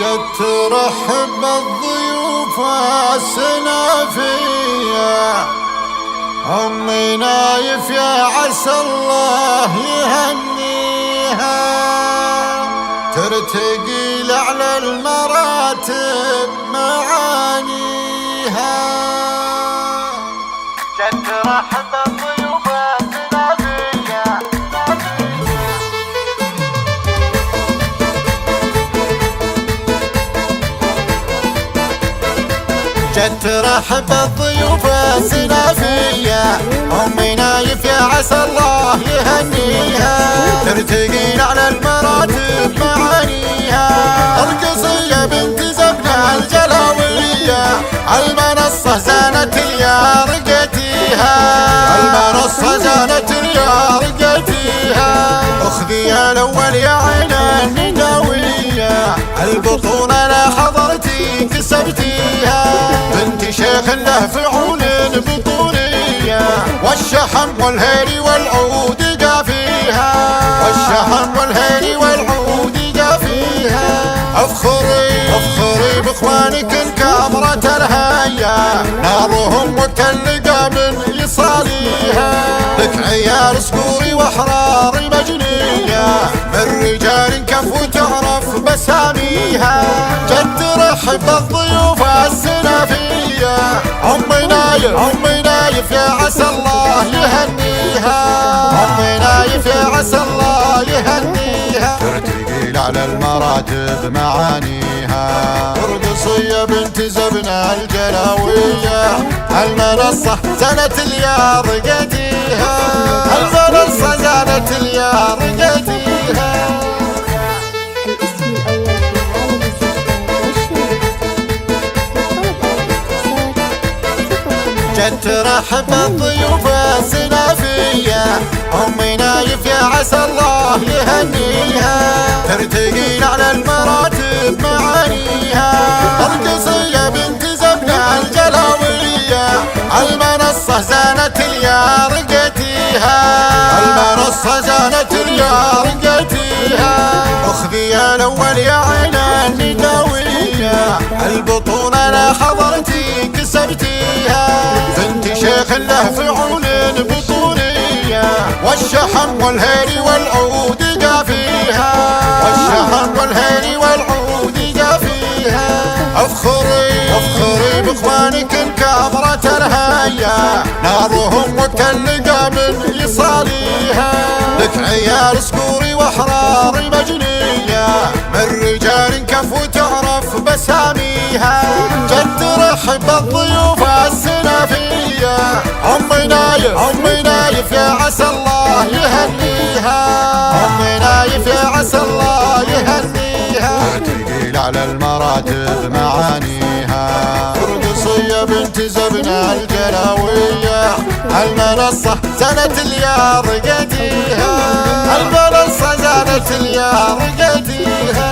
جت ترحب بالضيوف السنافية، أمي نايف يا عسى الله يهنيها، ترتقي لأعلى المراتب معانيها. جت ترحب بالضيوف السنافية، جت ترحب بالضيوف السنافية، أمي نايف يا عسى الله يهنيها، ترتقي على المراتب معانيها. القصية بنت زبنة الجلاوية، المنصة زانت يا رقتيها، المنصة زانت يا رقتيها. اخذي يا الأول يا عين النداوية، البطولة لا حضرتي كسبتيها، بنت شيخ له فعول بطولية، والشحم والهيري والعود قافيها، والشحم والهيري والعود قافيها. افخري باخوانك الكامرة الهيا، نارهم متلقة من يصاليها، لك عيال صقوري واحرار مجنية، من رجال كفو تعرف بساميها. جت ترحب بالضيوف السنافية، أمي نايف يا عسى الله يهنيها، أمي نايف يا عسى الله يهنيها، ترتقي على المراتب معانيها. قرقصية بنت زبنة الجلاوية، المنصة زانت يا رقتيها، المنصة زانت يا رقتيها. جت ترحب بالضيوف السنافية، أمي نايف يا عسى الله يهنيها، ترتقي على المراتب معانيها. القصية بنت زبنة الجلاوية، المنصة زانت يا رقتيها، المنصة زانت يا رقتيها. اخذي يا الأول يا عين النداوية، البطولة لا حضرتي كسبتيها، بنت شيخ له فعول بطولية، والشحم والهيري والعود قافيها، والشحم والهيري والعود قافيها. افخري باخوانك الكامرة الهيا، نارهم متلقة من يصاليها، لك عيال صقوري واحرار مجنية، من رجال كفو تعرف بساميها. جت ترحب بالضيوف السنافية، أمي نايف يا عسى الله يهنيها، أمي نايف يا عسى الله يهنيها، ترتقي على المراتب معانيها. قرقصية بنت زبنة الجلاوية، المنصة زانت يا رقتيها، المنصة زانت يا رقتيها.